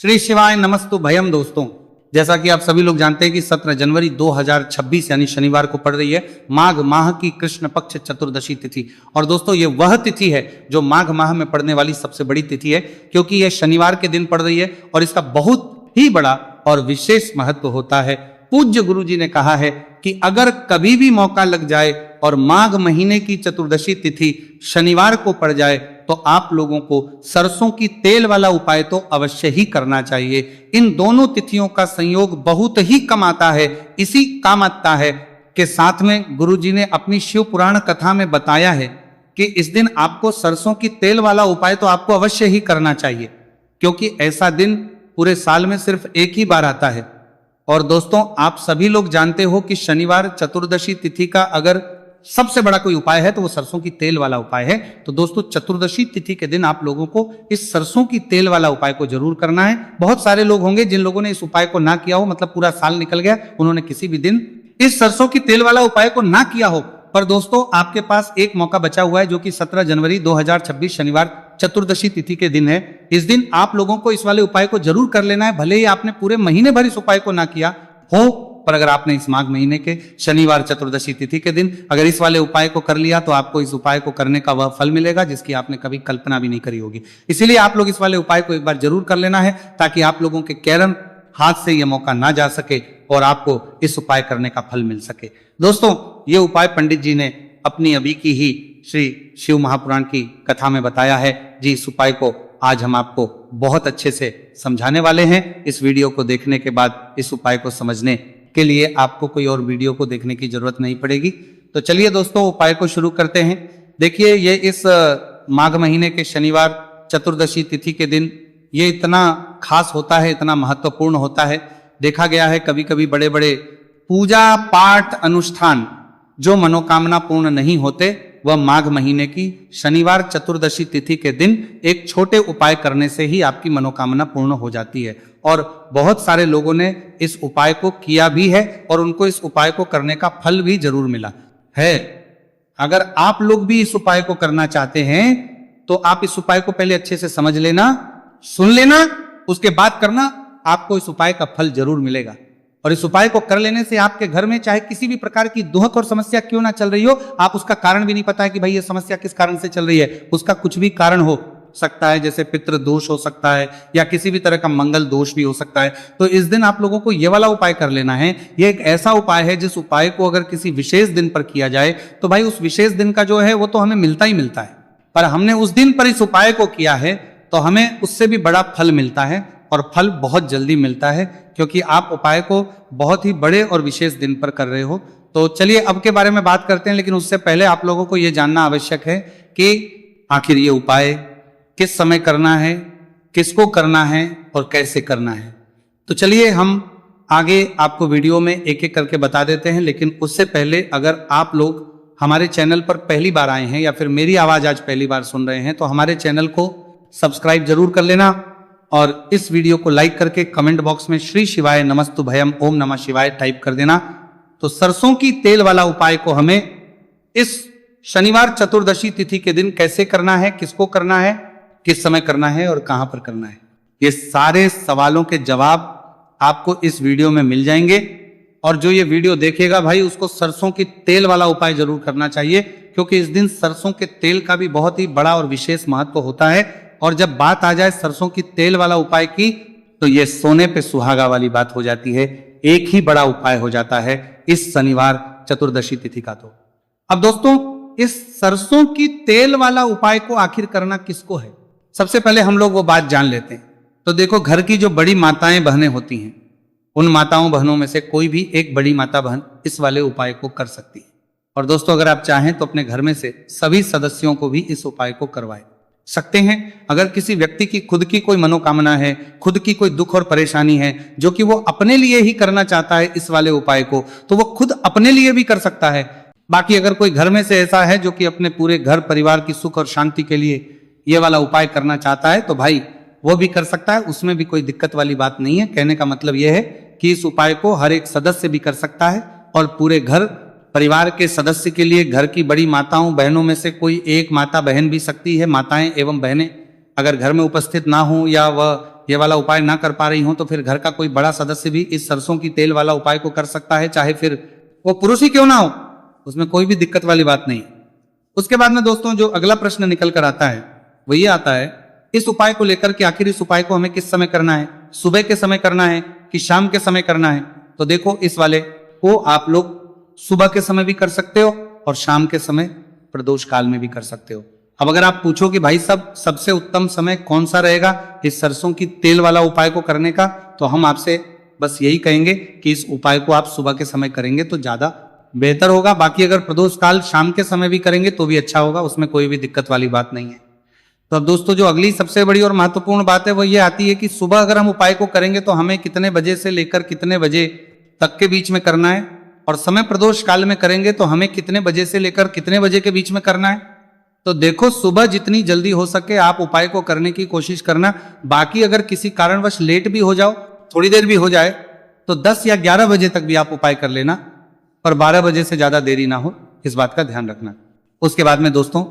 श्री शिवाय नमस्तु भयम। दोस्तों, जैसा कि आप सभी लोग जानते हैं कि 17 जनवरी 2026 यानी शनिवार को पड़ रही है माघ माह की कृष्ण पक्ष चतुर्दशी तिथि। और दोस्तों, ये वह तिथि है जो माघ माह में पड़ने वाली सबसे बड़ी तिथि है, क्योंकि यह शनिवार के दिन पड़ रही है और इसका बहुत ही बड़ा और विशेष महत्व होता है। पूज्य गुरु जी ने कहा है कि अगर कभी भी मौका लग जाए और माघ महीने की चतुर्दशी तिथि शनिवार को पड़ जाए तो आप लोगों को सरसों की तेल वाला उपाय तो अवश्य ही करना चाहिए। इन दोनों तिथियों का संयोग बहुत ही कम आता है। इसी काम आता है के साथ में गुरु जी ने अपनी शिव पुराण कथा में बताया है कि इस दिन आपको सरसों की तेल वाला उपाय तो आपको अवश्य ही करना चाहिए, क्योंकि ऐसा दिन पूरे साल में सिर्फ एक ही बार आता है। और दोस्तों, आप सभी लोग जानते हो कि शनिवार चतुर्दशी तिथि का अगर सबसे बड़ा कोई उपाय है तो वो सरसों की तेल वाला उपाय है। तो दोस्तों, चतुर्दशी तिथि के दिन आप लोगों को इस सरसों की तेल वाला उपाय को जरूर करना है। बहुत सारे लोग होंगे जिन लोगों ने इस उपाय को ना किया हो, मतलब पूरा साल निकल गया, उन्होंने किसी भी दिन इस सरसों की तेल वाला उपाय को ना किया हो। पर दोस्तों, आपके पास एक मौका बचा हुआ है, जो कि 17 जनवरी 2026 शनिवार चतुर्दशी तिथि के दिन है। इस दिन आप लोगों को इस वाले उपाय को जरूर कर लेना है। भले ही आपने पूरे महीने भर इस उपाय को ना किया हो, पर अगर आपने इस माघ महीने के शनिवार चतुर्दशी तिथि के दिन अगर इस वाले उपाय को कर लिया तो आपको इस उपाय को करने का वह फल मिलेगा जिसकी आपने कभी कल्पना भी नहीं करी होगी। इसीलिए आप लोग इस वाले उपाय को एक बार जरूर कर लेना है, ताकि आप लोगों के कैरम हाथ से यह मौका ना जा सके और आपको इस उपाय करने का फल मिल सके। दोस्तों, ये उपाय पंडित जी ने अपनी अभी की ही श्री शिव महापुराण की कथा में बताया है जी। इस उपाय को आज हम आपको बहुत अच्छे से समझाने वाले हैं। इस वीडियो को देखने के बाद इस उपाय को समझने के लिए आपको कोई और वीडियो को देखने की जरूरत नहीं पड़ेगी। तो चलिए दोस्तों, उपाय को शुरू करते हैं। देखिए, ये इस माघ महीने के शनिवार चतुर्दशी तिथि के दिन ये इतना खास होता है, इतना महत्वपूर्ण होता है। देखा गया है कभी कभी बड़े बड़े पूजा पाठ अनुष्ठान जो मनोकामना पूर्ण नहीं होते, वह माघ महीने की शनिवार चतुर्दशी तिथि के दिन एक छोटे उपाय करने से ही आपकी मनोकामना पूर्ण हो जाती है। और बहुत सारे लोगों ने इस उपाय को किया भी है और उनको इस उपाय को करने का फल भी जरूर मिला है। अगर आप लोग भी इस उपाय को करना चाहते हैं तो आप इस उपाय को पहले अच्छे से समझ लेना, सुन लेना, उसके बाद करना। आपको इस उपाय का फल जरूर मिलेगा। और इस उपाय को कर लेने से आपके घर में चाहे किसी भी प्रकार की दुख और समस्या क्यों ना चल रही हो, आप उसका कारण भी नहीं पता है कि भाई ये समस्या किस कारण से चल रही है, उसका कुछ भी कारण हो सकता है, जैसे पितृ दोष हो सकता है या किसी भी तरह का मंगल दोष भी हो सकता है। तो इस दिन आप लोगों को ये वाला उपाय कर लेना है। ये एक ऐसा उपाय है जिस उपाय को अगर किसी विशेष दिन पर किया जाए तो भाई उस विशेष दिन का जो है वो तो हमें मिलता ही मिलता है, पर हमने उस दिन पर इस उपाय को किया है तो हमें उससे भी बड़ा फल मिलता है, और फल बहुत जल्दी मिलता है, क्योंकि आप उपाय को बहुत ही बड़े और विशेष दिन पर कर रहे हो। तो चलिए अब के बारे में बात करते हैं, लेकिन उससे पहले आप लोगों को यह जानना आवश्यक है कि आखिर ये उपाय किस समय करना है, किसको करना है और कैसे करना है। तो चलिए हम आगे आपको वीडियो में एक एक करके बता देते हैं। लेकिन उससे पहले अगर आप लोग हमारे चैनल पर पहली बार आए हैं या फिर मेरी आवाज आज पहली बार सुन रहे हैं तो हमारे चैनल को सब्सक्राइब जरूर कर लेना और इस वीडियो को लाइक करके कमेंट बॉक्स में श्री शिवाय नमस्तु भयम ओम नमः शिवाय टाइप कर देना। तो सरसों की तेल वाला उपाय को हमें इस शनिवार चतुर्दशी तिथि के दिन कैसे करना है, किसको करना है, किस समय करना है और कहां पर करना है, ये सारे सवालों के जवाब आपको इस वीडियो में मिल जाएंगे। और जो ये वीडियो देखेगा भाई, उसको सरसों की तेल वाला उपाय जरूर करना चाहिए, क्योंकि इस दिन सरसों के तेल का भी बहुत ही बड़ा और विशेष महत्व होता है। और जब बात आ जाए सरसों की तेल वाला उपाय की, तो ये सोने पे सुहागा वाली बात हो जाती है। एक ही बड़ा उपाय हो जाता है इस शनिवार चतुर्दशी तिथि का। तो अब दोस्तों, इस सरसों की तेल वाला उपाय को आखिर करना किसको है, सबसे पहले हम लोग वो बात जान लेते हैं। तो देखो, घर की जो बड़ी माताएं बहनें होती हैं, उन माताओं बहनों में से कोई भी एक बड़ी माता बहन इस वाले उपाय को कर सकती है। और दोस्तों, अगर आप चाहें तो अपने घर में से सभी सदस्यों को भी इस उपाय को करवाएं सकते हैं। अगर किसी व्यक्ति की खुद की कोई मनोकामना है, खुद की कोई दुख और परेशानी है जो कि वो अपने लिए ही करना चाहता है इस वाले उपाय को, तो वो खुद अपने लिए भी कर सकता है। बाकी अगर कोई घर में से ऐसा है जो कि अपने पूरे घर परिवार की सुख और शांति के लिए ये वाला उपाय करना चाहता है, तो भाई वो भी कर सकता है, उसमें भी कोई दिक्कत वाली बात नहीं है। कहने का मतलब यह है कि इस उपाय को हर एक सदस्य भी कर सकता है और पूरे घर परिवार के सदस्य के लिए घर की बड़ी माताओं बहनों में से कोई एक माता बहन भी सकती है। माताएं एवं बहनें अगर घर में उपस्थित ना हो या वह ये वाला उपाय ना कर पा रही हो तो फिर घर का कोई बड़ा सदस्य भी इस सरसों की तेल वाला उपाय को कर सकता है, चाहे फिर वो पुरुष ही क्यों ना हो, उसमें कोई भी दिक्कत वाली बात नहीं। उसके बाद में दोस्तों जो अगला प्रश्न निकल कर आता है वो ये आता है इस उपाय को लेकर कि आखिर इस उपाय को हमें किस समय करना है, सुबह के समय करना है कि शाम के समय करना है। तो देखो इस वाले को आप लोग सुबह के समय भी कर सकते हो और शाम के समय प्रदोष काल में भी कर सकते हो। अब अगर आप पूछो कि भाई साहब सबसे उत्तम समय कौन सा रहेगा इस सरसों की तेल वाला उपाय को करने का, तो हम आपसे बस यही कहेंगे कि इस उपाय को आप सुबह के समय करेंगे तो ज्यादा बेहतर होगा। बाकी अगर प्रदोष काल शाम के समय भी करेंगे तो भी अच्छा होगा, उसमें कोई भी दिक्कत वाली बात नहीं है। तो अब दोस्तों जो अगली सबसे बड़ी और महत्वपूर्ण बात है वो ये आती है कि सुबह अगर हम उपाय को करेंगे तो हमें कितने बजे से लेकर कितने बजे तक के बीच में करना है, और समय प्रदोष काल में करेंगे तो हमें कितने बजे से लेकर कितने बजे के बीच में करना है। तो देखो सुबह जितनी जल्दी हो सके आप उपाय को करने की कोशिश करना। बाकी अगर किसी कारणवश लेट भी हो जाओ, थोड़ी देर भी हो जाए, तो 10 या 11 बजे तक भी आप उपाय कर लेना, पर 12 बजे से ज्यादा देरी ना हो, इस बात का ध्यान रखना। उसके बाद में दोस्तों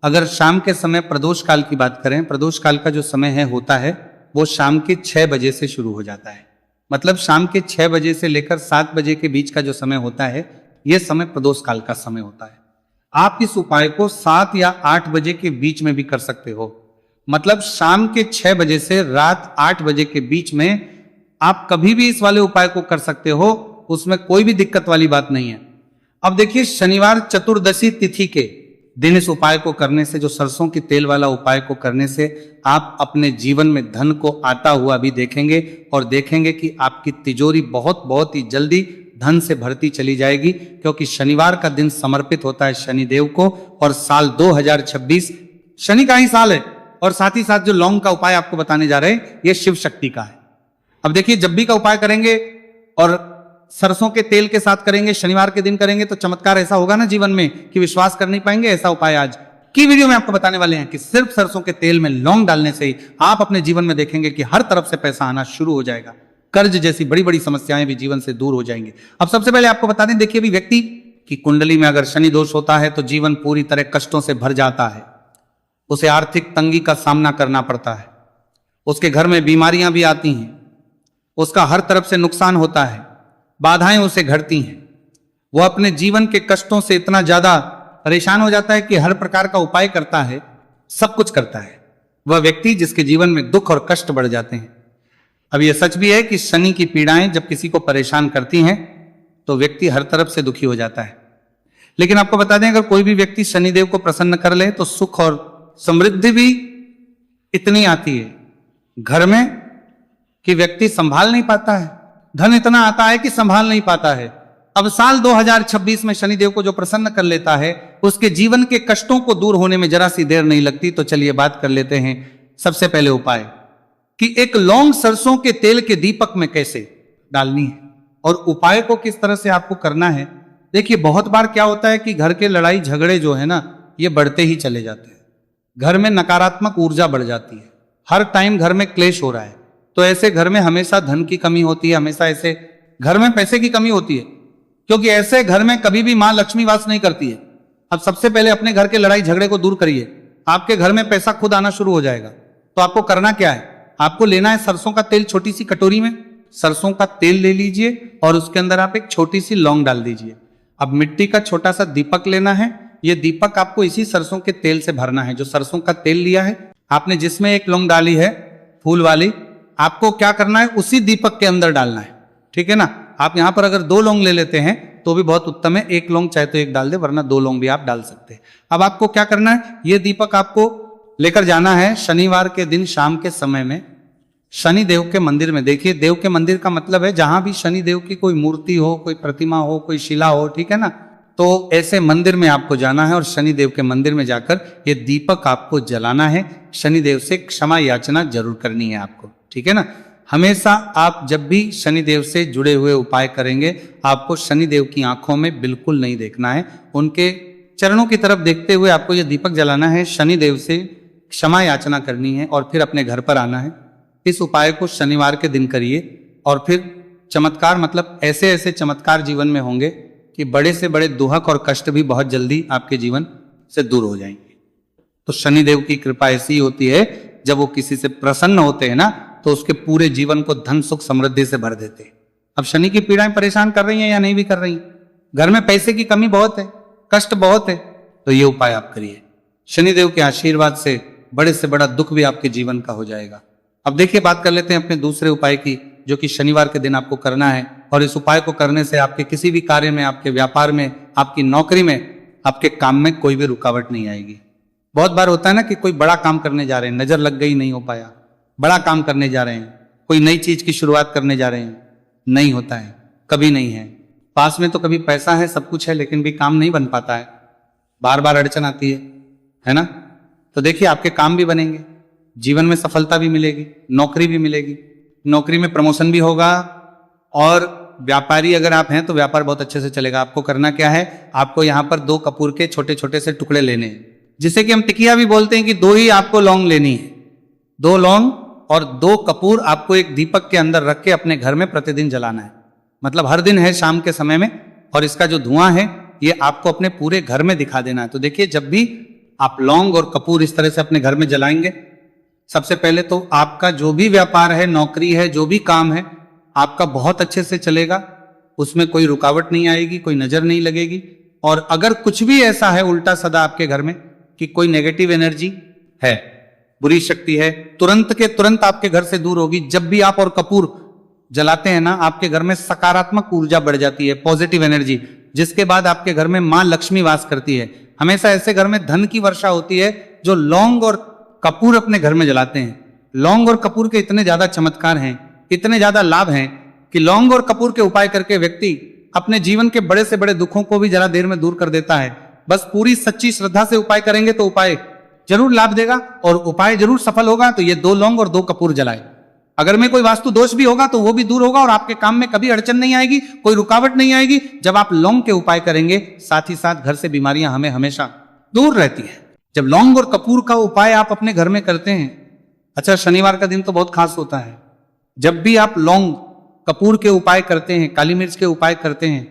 अगर शाम के समय प्रदोष काल की बात करें, प्रदोष काल का जो समय है होता है वो शाम के 6 बजे से शुरू हो जाता है। मतलब शाम के 6 बजे से लेकर 7 बजे के बीच का जो समय होता है यह समय प्रदोष काल का समय होता है। आप इस उपाय को 7 या 8 बजे के बीच में भी कर सकते हो। मतलब शाम के 6 बजे से रात 8 बजे के बीच में आप कभी भी इस वाले उपाय को कर सकते हो, उसमें कोई भी दिक्कत वाली बात नहीं है। अब देखिए शनिवार चतुर्दशी तिथि के दिन इस उपाय को करने से, जो सरसों की तेल वाला उपाय को करने से आप अपने जीवन में धन को आता हुआ भी देखेंगे और देखेंगे कि आपकी तिजोरी बहुत ही जल्दी धन से भरती चली जाएगी, क्योंकि शनिवार का दिन समर्पित होता है शनिदेव को। और साल 2026 शनि का ही साल है, और साथ ही साथ जो लौंग का उपाय आपको बताने जा रहे हैं ये शिव शक्ति का है। अब देखिए जब भी का उपाय करेंगे और सरसों के तेल के साथ करेंगे, शनिवार के दिन करेंगे, तो चमत्कार ऐसा होगा ना जीवन में कि विश्वास कर नहीं पाएंगे। ऐसा उपाय आज की वीडियो में आपको बताने वाले हैं कि सिर्फ सरसों के तेल में लौंग डालने से ही आप अपने जीवन में देखेंगे कि हर तरफ से पैसा आना शुरू हो जाएगा, कर्ज जैसी बड़ी बड़ी समस्याएं भी जीवन से दूर हो जाएंगी। अब सबसे पहले आपको बता दें, देखिए भी व्यक्ति की कुंडली में अगर शनि दोष होता है तो जीवन पूरी तरह कष्टों से भर जाता है, उसे आर्थिक तंगी का सामना करना पड़ता है, उसके घर में बीमारियां भी आती हैं, उसका हर तरफ से नुकसान होता है, बाधाएं उसे घटती हैं, वो अपने जीवन के कष्टों से इतना ज्यादा परेशान हो जाता है कि हर प्रकार का उपाय करता है, सब कुछ करता है, वह व्यक्ति जिसके जीवन में दुख और कष्ट बढ़ जाते हैं। अब यह सच भी है कि शनि की पीड़ाएं जब किसी को परेशान करती हैं तो व्यक्ति हर तरफ से दुखी हो जाता है। लेकिन आपको बता दें, अगर कोई भी व्यक्ति शनिदेव को प्रसन्न कर ले तो सुख और समृद्धि भी इतनी आती है घर में कि व्यक्ति संभाल नहीं पाता है, धन इतना आता है कि संभाल नहीं पाता है। अब साल 2026 में शनिदेव को जो प्रसन्न कर लेता है उसके जीवन के कष्टों को दूर होने में जरा सी देर नहीं लगती। तो चलिए बात कर लेते हैं सबसे पहले उपाय कि एक लौंग सरसों के तेल के दीपक में कैसे डालनी है और उपाय को किस तरह से आपको करना है। देखिए बहुत बार क्या होता है कि घर के लड़ाई झगड़े जो है ना ये बढ़ते ही चले जाते हैं, घर में नकारात्मक ऊर्जा बढ़ जाती है, हर टाइम घर में क्लेश हो रहा है, तो ऐसे घर में हमेशा धन की कमी होती है, हमेशा ऐसे घर में पैसे की कमी होती है, क्योंकि ऐसे घर में कभी भी मां लक्ष्मी वास नहीं करती है। अब सबसे पहले अपने घर के लड़ाई झगड़े को दूर करिए, आपके घर में पैसा खुद आना शुरू हो जाएगा। तो आपको करना क्या है, आपको लेना है सरसों का तेल, छोटी सी कटोरी में सरसों का तेल ले लीजिए और उसके अंदर आप एक छोटी सी लौंग डाल दीजिए। अब मिट्टी का छोटा सा दीपक लेना है, ये दीपक आपको इसी सरसों के तेल से भरना है। जो सरसों का तेल लिया है आपने, जिसमें एक लौंग डाली है फूल वाली, आपको क्या करना है उसी दीपक के अंदर डालना है, ठीक है ना। आप यहां पर अगर 2 लौंग ले लेते हैं तो भी बहुत उत्तम है, 1 लौंग चाहे तो 1 डाल दे, वरना 2 लौंग भी आप डाल सकते हैं। अब आपको क्या करना है, ये दीपक आपको लेकर जाना है शनिवार के दिन शाम के समय में शनि देव के मंदिर में। देखिए देव के मंदिर का मतलब है जहां भी शनि देव की कोई मूर्ति हो, कोई प्रतिमा हो, कोई शिला हो, ठीक है ना, तो ऐसे मंदिर में आपको जाना है और शनि देव के मंदिर में जाकर ये दीपक आपको जलाना है। शनि देव से क्षमा याचना जरूर करनी है आपको, ठीक है ना। हमेशा आप जब भी शनि देव से जुड़े हुए उपाय करेंगे आपको शनि देव की आंखों में बिल्कुल नहीं देखना है, उनके चरणों की तरफ देखते हुए आपको ये दीपक जलाना है, शनि देव से क्षमा याचना करनी है और फिर अपने घर पर आना है। इस उपाय को शनिवार के दिन करिए और फिर चमत्कार, मतलब ऐसे ऐसे चमत्कार जीवन में होंगे कि बड़े से बड़े दुहक और कष्ट भी बहुत जल्दी आपके जीवन से दूर हो जाएंगे। तो शनिदेव की कृपा ऐसी होती है, जब वो किसी से प्रसन्न होते हैं ना तो उसके पूरे जीवन को धन सुख समृद्धि से भर देते। अब शनि की पीड़ाएं परेशान कर रही हैं या नहीं भी कर रही हैं, घर में पैसे की कमी बहुत है, कष्ट बहुत है, तो ये उपाय आप करिए। शनिदेव के आशीर्वाद से बड़े से बड़ा दुख भी आपके जीवन का हो जाएगा। अब देखिए बात कर लेते हैं अपने दूसरे उपाय की, जो कि शनिवार के दिन आपको करना है। और इस उपाय को करने से आपके किसी भी कार्य में, आपके व्यापार में, आपकी नौकरी में, आपके काम में कोई भी रुकावट नहीं आएगी। बहुत बार होता है ना कि कोई बड़ा काम करने जा रहे हैं, नजर लग गई, नहीं हो पाया। बड़ा काम करने जा रहे हैं, कोई नई चीज की शुरुआत करने जा रहे हैं, नहीं होता है, कभी नहीं है। पास में तो कभी पैसा है, सब कुछ है, लेकिन भी काम नहीं बन पाता है, बार बार अड़चन आती है ना। तो देखिए आपके काम भी बनेंगे, जीवन में सफलता भी मिलेगी, नौकरी भी मिलेगी, नौकरी में प्रमोशन भी होगा। और व्यापारी अगर आप हैं तो व्यापार बहुत अच्छे से चलेगा। आपको करना क्या है, आपको यहाँ पर 2 कपूर के छोटे छोटे से टुकड़े लेने हैं, जिसे कि हम टिकिया भी बोलते हैं कि 2 ही आपको लौंग लेनी है। 2 लौंग और 2 कपूर आपको एक दीपक के अंदर रख के अपने घर में प्रतिदिन जलाना है। मतलब हर दिन है शाम के समय में, और इसका जो धुआं है ये आपको अपने पूरे घर में दिखा देना है। तो देखिए जब भी आप लौंग और कपूर इस तरह से अपने घर में जलाएंगे, सबसे पहले तो आपका जो भी व्यापार है, नौकरी है, जो भी काम है, आपका बहुत अच्छे से चलेगा, उसमें कोई रुकावट नहीं आएगी, कोई नजर नहीं लगेगी। और अगर कुछ भी ऐसा है उल्टा सदा आपके घर में कि कोई नेगेटिव एनर्जी है, बुरी शक्ति है, तुरंत के तुरंत आपके घर से दूर होगी। जब भी आप और कपूर जलाते हैं ना, आपके घर में सकारात्मक ऊर्जा बढ़ जाती है, पॉजिटिव एनर्जी, जिसके बाद आपके घर में मां लक्ष्मी वास करती है। हमेशा ऐसे घर में धन की वर्षा होती है जो लौंग और कपूर अपने घर में जलाते हैं। लौंग और कपूर के इतने ज्यादा चमत्कार हैं, इतने ज्यादा लाभ हैं कि लौंग और कपूर के उपाय करके व्यक्ति अपने जीवन के बड़े से बड़े दुखों को भी जरा देर में दूर कर देता है। बस पूरी सच्ची श्रद्धा से उपाय करेंगे तो उपाय जरूर लाभ देगा और उपाय जरूर सफल होगा। तो ये 2 लौंग और 2 कपूर जलाए। अगर में कोई वास्तु दोष भी होगा तो वो भी दूर होगा और आपके काम में कभी अड़चन नहीं आएगी, कोई रुकावट नहीं आएगी। जब आप लौंग के उपाय करेंगे, साथ ही साथ घर से बीमारियां हमें हमेशा दूर रहती है। जब लौंग और कपूर का उपाय आप अपने घर में करते हैं, अच्छा शनिवार का दिन तो बहुत खास होता है। जब भी आप लौंग कपूर के उपाय करते हैं, काली मिर्च के उपाय करते हैं,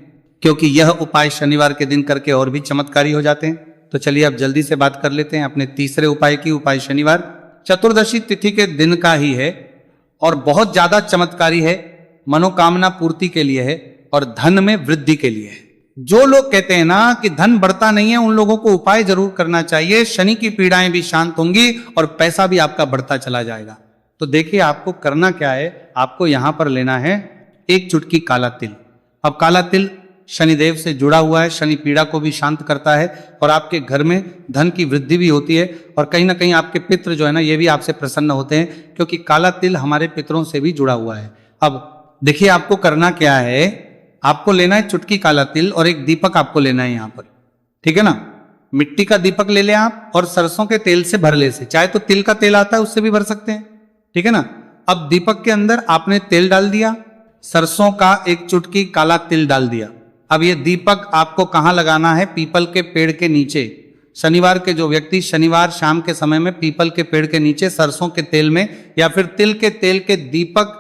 क्योंकि यह उपाय शनिवार के दिन करके और भी चमत्कारी हो जाते हैं। तो चलिए अब जल्दी से बात कर लेते हैं अपने तीसरे उपाय की। उपाय शनिवार चतुर्दशी तिथि के दिन का ही है और बहुत ज्यादा चमत्कारी है, मनोकामना पूर्ति के लिए है और धन में वृद्धि के लिए है। जो लोग कहते हैं ना कि धन बढ़ता नहीं है, उन लोगों को उपाय जरूर करना चाहिए। शनि की पीड़ाएं भी शांत होंगी और पैसा भी आपका बढ़ता चला जाएगा। तो देखिए आपको करना क्या है, आपको यहां पर लेना है 1 चुटकी काला तिल। अब काला तिल शनिदेव से जुड़ा हुआ है, शनि पीड़ा को भी शांत करता है और आपके घर में धन की वृद्धि भी होती है। और कहीं ना कहीं आपके पितृ जो है ना, ये भी आपसे प्रसन्न होते हैं, क्योंकि काला तिल हमारे पितरों से भी जुड़ा हुआ है। अब देखिए आपको करना क्या है, आपको लेना है चुटकी काला तिल और एक दीपक आपको लेना है यहाँ पर, ठीक है ना। मिट्टी का दीपक ले लें आप और सरसों के तेल से भर ले से, चाहे तो तिल का तेल आता है उससे भी भर सकते हैं, ठीक है ना। अब दीपक के अंदर आपने तेल डाल दिया, सरसों का 1 चुटकी काला तिल डाल दिया। अब ये दीपक आपको कहाँ लगाना है, पीपल के पेड़ के नीचे। शनिवार के जो व्यक्ति शनिवार शाम के समय में पीपल के पेड़ के नीचे सरसों के तेल में या फिर तिल के तेल के दीपक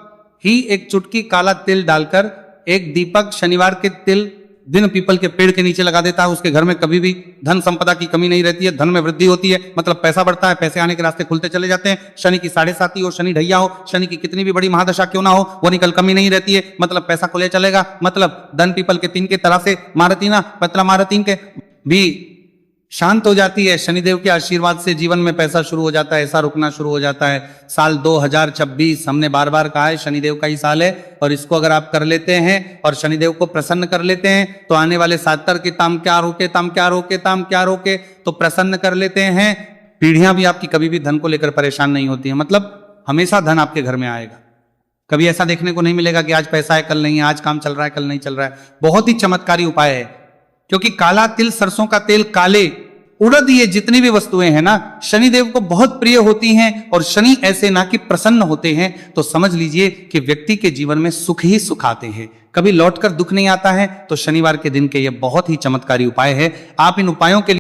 ही 1 चुटकी काला तिल डालकर एक दीपक शनिवार के तिल दिन पीपल के पेड़ के नीचे लगा देता है, उसके घर में कभी भी धन संपदा की कमी नहीं रहती है, धन में वृद्धि होती है, मतलब पैसा बढ़ता है, पैसे आने के रास्ते खुलते चले जाते हैं। शनि की 7.5 हो, शनि ढैया हो, शनि की कितनी भी बड़ी महादशा क्यों ना हो, वो निकल कमी नहीं रहती है, मतलब पैसा खुले चलेगा। मतलब धन पीपल के 3 के तरह से मारतीना पतला मारतीन के भी शांत हो जाती है। शनिदेव के आशीर्वाद से जीवन में पैसा शुरू हो जाता है, ऐसा रुकना शुरू हो जाता है। साल 2026 हमने बार बार कहा है शनिदेव का ही साल है, और इसको अगर आप कर लेते हैं और शनिदेव को प्रसन्न कर लेते हैं तो आने वाले 7 के ताम क्या रोके, ताम क्या रोके, ताम क्या रोके, तो प्रसन्न कर लेते हैं। पीढ़ियां भी आपकी कभी भी धन को लेकर परेशान नहीं होती है, मतलब हमेशा धन आपके घर में आएगा। कभी ऐसा देखने को नहीं मिलेगा कि आज पैसा है कल नहीं है, आज काम चल रहा है कल नहीं चल रहा है। बहुत ही चमत्कारी उपाय है, क्योंकि काला तिल, सरसों का तेल, काले उड़द, ये जितनी भी वस्तुएं हैं ना शनिदेव को बहुत प्रिय होती हैं। और शनि ऐसे ना कि प्रसन्न होते हैं तो समझ लीजिए कि व्यक्ति के जीवन में सुख ही सुख आते हैं, कभी लौटकर दुख नहीं आता है। तो शनिवार के दिन के ये बहुत ही चमत्कारी उपाय है। आप इन उपायों के लिए